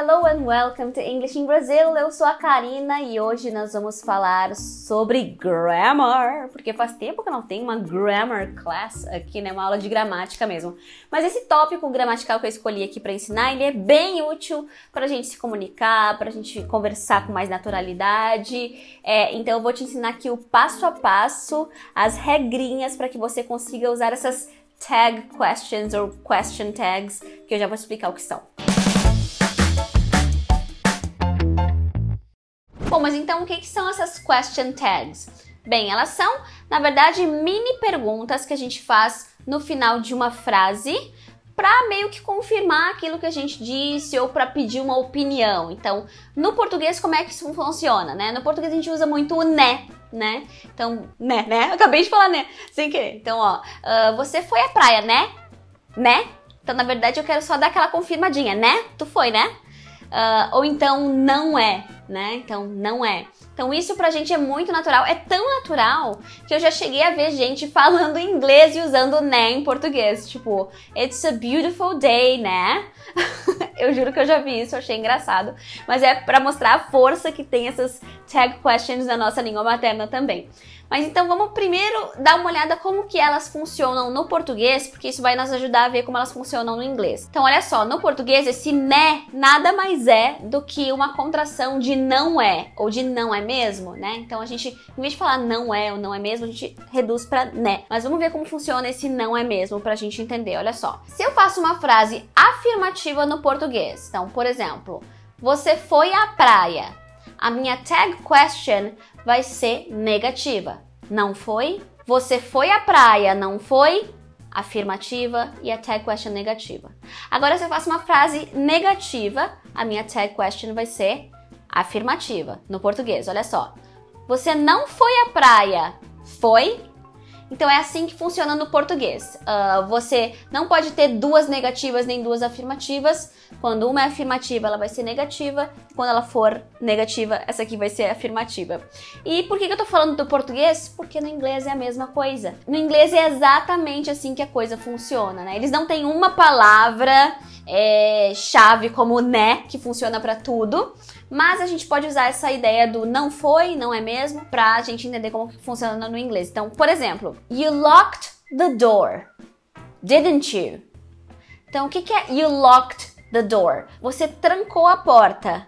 Hello and welcome to English in Brazil. Eu sou a Karina e hoje nós vamos falar sobre grammar, porque faz tempo que eu não tenho uma grammar class aqui, né? Uma aula de gramática mesmo. Mas esse tópico gramatical que eu escolhi aqui para ensinar, ele é bem útil para a gente se comunicar, para a gente conversar com mais naturalidade. Então eu vou te ensinar aqui o passo a passo, as regrinhas para que você consiga usar essas tag questions ou question tags, que eu já vou explicar o que são. Bom, mas então o que são essas question tags? Bem, elas são, na verdade, mini perguntas que a gente faz no final de uma frase para meio que confirmar aquilo que a gente disse ou para pedir uma opinião. Então, no português, como é que isso funciona, né? No português a gente usa muito o né? Então, né? Eu acabei de falar né, sem querer. Então, ó, você foi à praia, né? Né? Então, na verdade, eu quero só dar aquela confirmadinha, né? Tu foi, né? Ou então, não é, né? Então, não é. Então, isso pra gente é muito natural. É tão natural que eu já cheguei a ver gente falando inglês e usando né em português. Tipo, it's a beautiful day, né? Eu juro que eu já vi isso, achei engraçado. Mas é pra mostrar a força que tem essas tag questions na nossa língua materna também. Mas então vamos primeiro dar uma olhada como que elas funcionam no português, porque isso vai nos ajudar a ver como elas funcionam no inglês. Então olha só, no português esse né nada mais é do que uma contração de não é, ou de não é mesmo, né? Então a gente, em vez de falar não é ou não é mesmo, a gente reduz pra né. Mas vamos ver como funciona esse não é mesmo pra gente entender, olha só. Se eu faço uma frase afirmativa no português, então, por exemplo, você foi à praia, a minha tag question vai ser negativa. Não foi? Você foi à praia, não foi? Afirmativa e a tag question negativa. Agora, se eu faço uma frase negativa, a minha tag question vai ser afirmativa. No português, olha só. Você não foi à praia, foi? Então é assim que funciona no português. Você não pode ter duas negativas nem duas afirmativas. Quando uma é afirmativa, ela vai ser negativa. Quando ela for negativa, essa aqui vai ser afirmativa. E por que eu tô falando do português? Porque no inglês é a mesma coisa. No inglês é exatamente assim que a coisa funciona, né? Eles não têm uma palavra chave como né, que funciona para tudo. Mas a gente pode usar essa ideia do não foi, não é mesmo, pra gente entender como funciona no inglês. Então, por exemplo, you locked the door, didn't you? Então, o que é you locked the door? Você trancou a porta.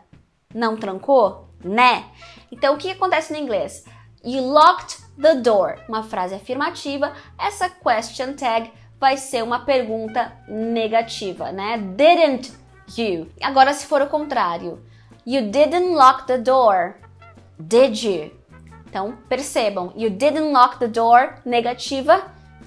Não trancou? Né? Então, o que acontece no inglês? You locked the door. Uma frase afirmativa. Essa question tag vai ser uma pergunta negativa, né? Didn't you? Agora, se for o contrário. You didn't lock the door, did you? Então, percebam. You didn't lock the door, negativa.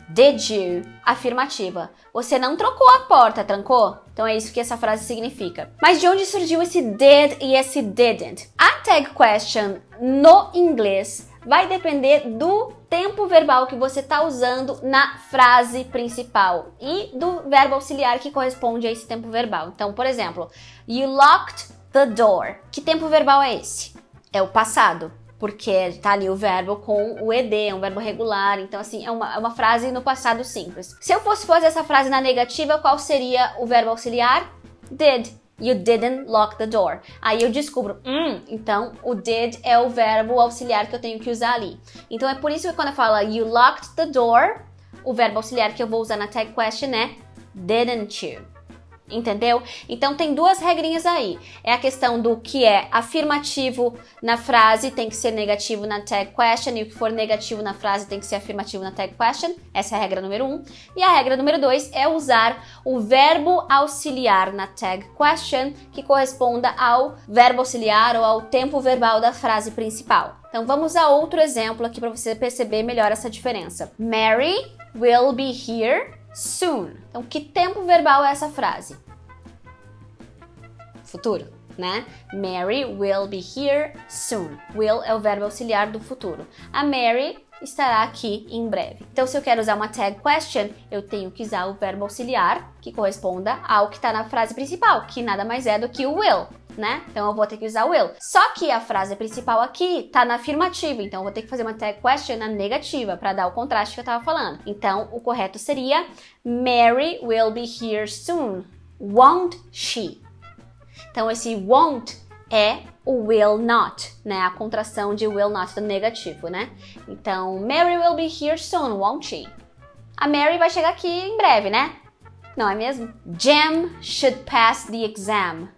Did you? Afirmativa. Você não trancou a porta, trancou? Então é isso que essa frase significa. Mas de onde surgiu esse did e esse didn't? A tag question no inglês vai depender do tempo verbal que você está usando na frase principal e do verbo auxiliar que corresponde a esse tempo verbal. Então, por exemplo, you locked the door. Que tempo verbal é esse? É o passado, porque tá ali o verbo com o ed, é um verbo regular, então assim, é uma frase no passado simples. Se eu fosse fazer essa frase na negativa, qual seria o verbo auxiliar? Did. You didn't lock the door. Aí eu descubro, então o did é o verbo auxiliar que eu tenho que usar ali. Então é por isso que quando eu falo you locked the door, o verbo auxiliar que eu vou usar na tag question é didn't you. Entendeu? Então tem duas regrinhas aí. É a questão do que é afirmativo na frase tem que ser negativo na tag question, e o que for negativo na frase tem que ser afirmativo na tag question. Essa é a regra número 1. E a regra número 2 é usar o verbo auxiliar na tag question que corresponda ao verbo auxiliar ou ao tempo verbal da frase principal. Então vamos a outro exemplo aqui para você perceber melhor essa diferença. Mary will be here soon. Então, que tempo verbal é essa frase? Futuro, né? Mary will be here soon. Will é o verbo auxiliar do futuro. A Mary estará aqui em breve. Então, se eu quero usar uma tag question, eu tenho que usar o verbo auxiliar que corresponda ao que está na frase principal, que nada mais é do que o will, né? Então, eu vou ter que usar will. Só que a frase principal aqui está na afirmativa, então eu vou ter que fazer uma tag question na negativa para dar o contraste que eu estava falando. Então, o correto seria Mary will be here soon, won't she? Então, esse won't é o will not, né? A contração de will not do negativo, né? Então, Mary will be here soon, won't she? A Mary vai chegar aqui em breve, né? Não é mesmo? Jim should pass the exam.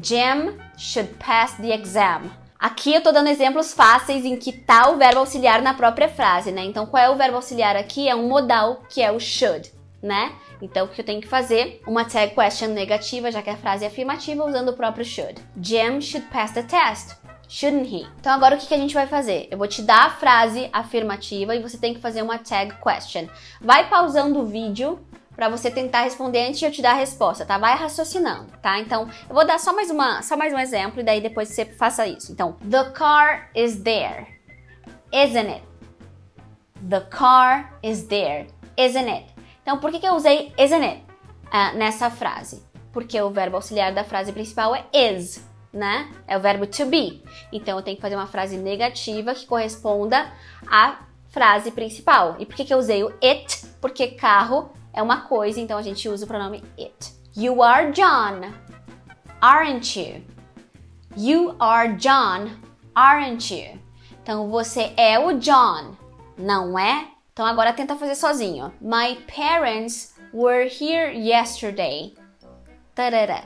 Jim should pass the exam. Aqui eu tô dando exemplos fáceis em que tá o verbo auxiliar na própria frase, né? Então, qual é o verbo auxiliar aqui? É um modal, que é o should, né? Então, o que eu tenho que fazer? Uma tag question negativa, já que a frase é afirmativa, usando o próprio should. Jim should pass the test. Shouldn't he? Então, agora o que a gente vai fazer? Eu vou te dar a frase afirmativa e você tem que fazer uma tag question. Vai pausando o vídeo para você tentar responder antes de eu te dar a resposta, tá? Vai raciocinando, tá? Então, eu vou dar só mais um exemplo e daí depois você faça isso. Então, the car is there, isn't it? The car is there, isn't it? Então, por que eu usei isn't it nessa frase? Porque o verbo auxiliar da frase principal é is, né? É o verbo to be. Então, eu tenho que fazer uma frase negativa que corresponda à frase principal. E por que eu usei o it? Porque carro é uma coisa, então a gente usa o pronome it. You are John, aren't you? You are John, aren't you? Então, você é o John, não é? Então, agora tenta fazer sozinho. My parents were here yesterday. Tarará.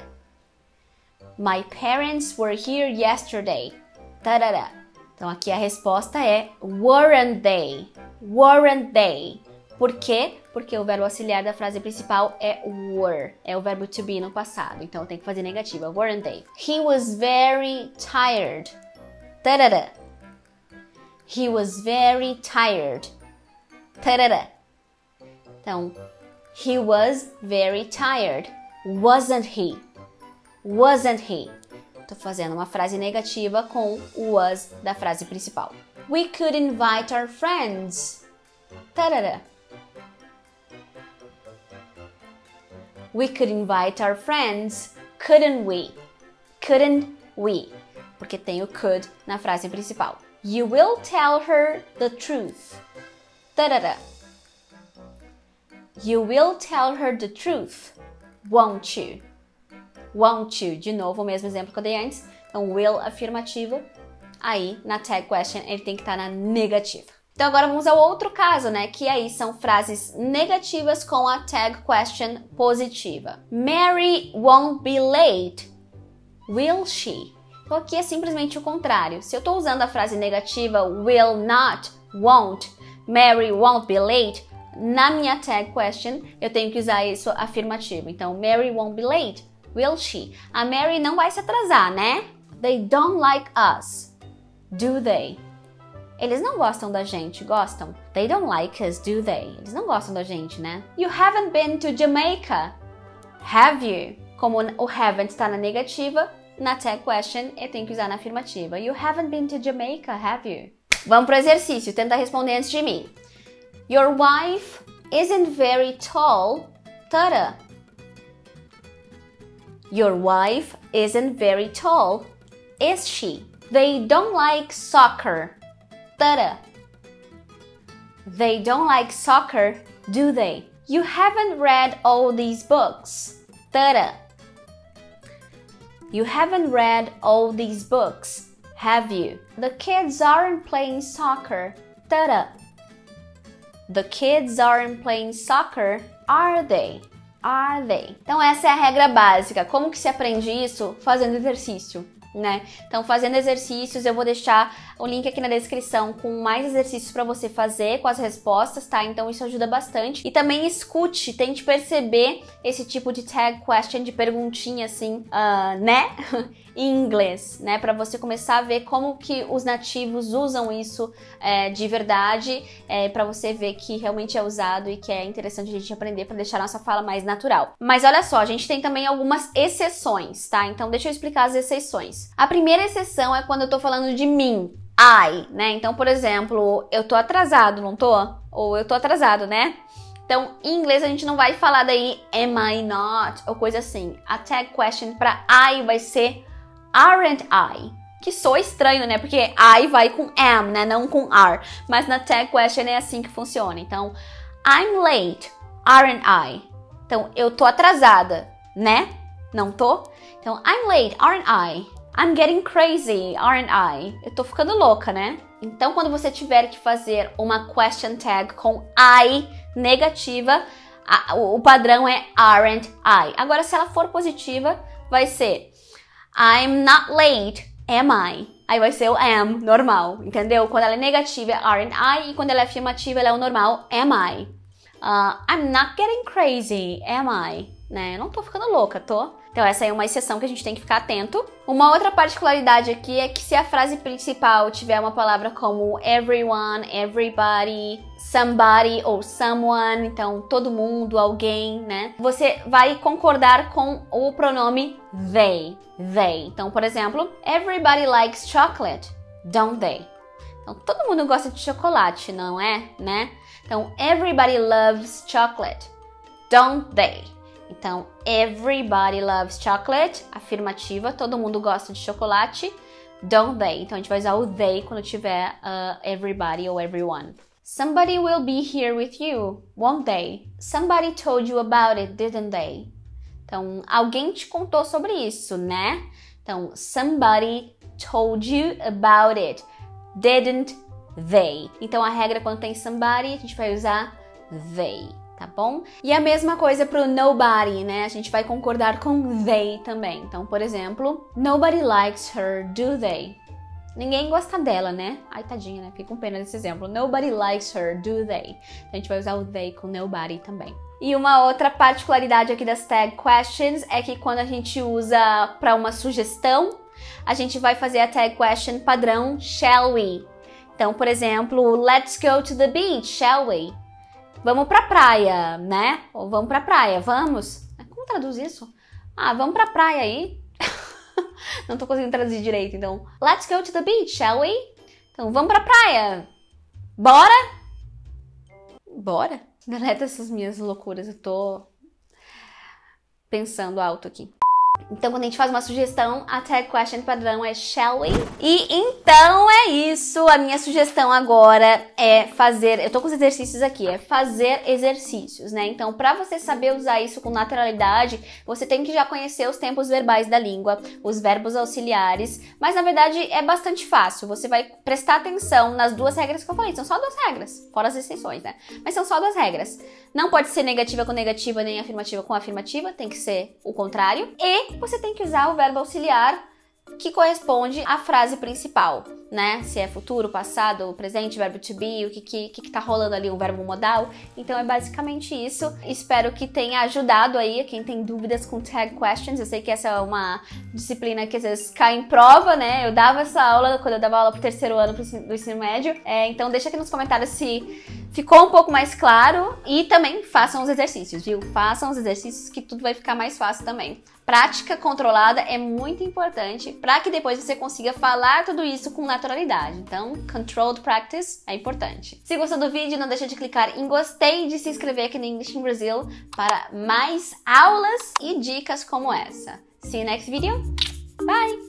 My parents were here yesterday. Tarará. Então, aqui a resposta é weren't they? Weren't they? Por quê? Porque o verbo auxiliar da frase principal é were. É o verbo to be no passado. Então, eu tenho que fazer negativa. Weren't they? He was very tired. Tarará. He was very tired. Tarará. Então, he was very tired. Wasn't he? Wasn't he? Tô fazendo uma frase negativa com o was da frase principal. We could invite our friends. Tarará. We could invite our friends, couldn't we? Couldn't we? Porque tem o could na frase principal. You will tell her the truth. Tarará. You will tell her the truth, won't you? Won't you? De novo, o mesmo exemplo que eu dei antes. Então, will afirmativa. Aí, na tag question, ele tem que estar na negativa. Então, agora vamos ao outro caso, né? Que aí são frases negativas com a tag question positiva. Mary won't be late, will she? Então, aqui é simplesmente o contrário. Se eu estou usando a frase negativa will not, won't, Mary won't be late, na minha tag question, eu tenho que usar isso afirmativo. Então, Mary won't be late, will she? A Mary não vai se atrasar, né? They don't like us, do they? Eles não gostam da gente, gostam? They don't like us, do they? Eles não gostam da gente, né? You haven't been to Jamaica, have you? Como o haven't está na negativa, na tag question eu tenho que usar na afirmativa. You haven't been to Jamaica, have you? Vamos pro exercício, tenta responder antes de mim. Your wife isn't very tall, Tara. Your wife isn't very tall, is she? They don't like soccer, Tara. They don't like soccer, do they? You haven't read all these books, Tara. You haven't read all these books, have you? The kids aren't playing soccer, Tara. The kids aren't playing soccer, are they? Are they? Então essa é a regra básica. Como que se aprende isso? Fazendo exercício, né? Então fazendo exercícios, eu vou deixar o link aqui na descrição com mais exercícios para você fazer com as respostas, tá? Então isso ajuda bastante. E também escute, tente perceber esse tipo de tag question, de perguntinha assim, né? Em inglês, né? Para você começar a ver como que os nativos usam isso de verdade, para você ver que realmente é usado e que é interessante a gente aprender para deixar a nossa fala mais natural. Mas olha só, a gente tem também algumas exceções, tá? Então deixa eu explicar as exceções. A primeira exceção é quando eu tô falando de mim, I, né? Então, por exemplo, eu tô atrasado, não tô? Ou eu tô atrasado, né? Então, em inglês a gente não vai falar daí am I not ou coisa assim. A tag question para I vai ser aren't I? Que soa estranho, né? Porque I vai com am, né? Não com are. Mas na tag question é assim que funciona. Então, I'm late, aren't I? Então, eu tô atrasada, né? Não tô? Então, I'm late, aren't I? I'm getting crazy, aren't I? Eu tô ficando louca, né? Então, quando você tiver que fazer uma question tag com I negativa, o padrão é aren't I. Agora, se ela for positiva, vai ser I'm not late, am I? Aí vai ser o am, normal, entendeu? Quando ela é negativa, é aren't I, e quando ela é afirmativa, ela é o normal, am I? I'm not getting crazy, am I? Né? Eu não tô ficando louca, tô? Então essa é uma exceção que a gente tem que ficar atento. Uma outra particularidade aqui é que se a frase principal tiver uma palavra como everyone, everybody, somebody ou someone, então todo mundo, alguém, né? Você vai concordar com o pronome they. Então, por exemplo, everybody likes chocolate, don't they? Então, todo mundo gosta de chocolate, não é? Né? Então, everybody loves chocolate, don't they? Então, everybody loves chocolate, afirmativa, todo mundo gosta de chocolate, don't they? Então, a gente vai usar o they quando tiver everybody ou everyone. Somebody will be here with you, won't they? Somebody told you about it, didn't they? Então, alguém te contou sobre isso, né? Então, somebody told you about it, didn't they? Então, a regra quando tem somebody, a gente vai usar they. Tá bom? E a mesma coisa pro nobody, né? A gente vai concordar com they também. Então, por exemplo, nobody likes her, do they? Ninguém gosta dela, né? Ai, tadinha, né? Fico com pena desse exemplo. Nobody likes her, do they? Então, a gente vai usar o they com nobody também. E uma outra particularidade aqui das tag questions é que quando a gente usa para uma sugestão, a gente vai fazer a tag question padrão shall we? Então, por exemplo, let's go to the beach, shall we? Vamos pra praia, né? Ou vamos pra praia, vamos? Como traduz isso? Vamos pra praia aí. Não tô conseguindo traduzir direito, então. Let's go to the beach, shall we? Então, vamos pra praia. Bora? Bora? Deleta essas minhas loucuras, eu tô pensando alto aqui. Então, quando a gente faz uma sugestão, a tag question padrão é shall we? E então é isso. A minha sugestão agora é fazer... Eu tô com os exercícios aqui. É fazer exercícios, né? Então, pra você saber usar isso com naturalidade, você tem que já conhecer os tempos verbais da língua, os verbos auxiliares. Mas, na verdade, é bastante fácil. Você vai prestar atenção nas duas regras que eu falei. São só duas regras, fora as exceções, né? Mas são só duas regras. Não pode ser negativa com negativa, nem afirmativa com afirmativa. Tem que ser o contrário. E você tem que usar o verbo auxiliar que corresponde à frase principal, né? Se é futuro, passado, presente, verbo to be, o que tá rolando ali, o verbo modal. Então é basicamente isso. Espero que tenha ajudado aí a quem tem dúvidas com tag questions. Eu sei que essa é uma disciplina que às vezes cai em prova, né? Eu dava essa aula quando eu dava aula pro terceiro ano do ensino médio. Então deixa aqui nos comentários se ficou um pouco mais claro e também façam os exercícios, viu? Façam os exercícios que tudo vai ficar mais fácil também. Prática controlada é muito importante para que depois você consiga falar tudo isso com naturalidade. Então, controlled practice é importante. Se gostou do vídeo, não deixa de clicar em gostei e de se inscrever aqui no English in Brazil para mais aulas e dicas como essa. See you next video. Bye!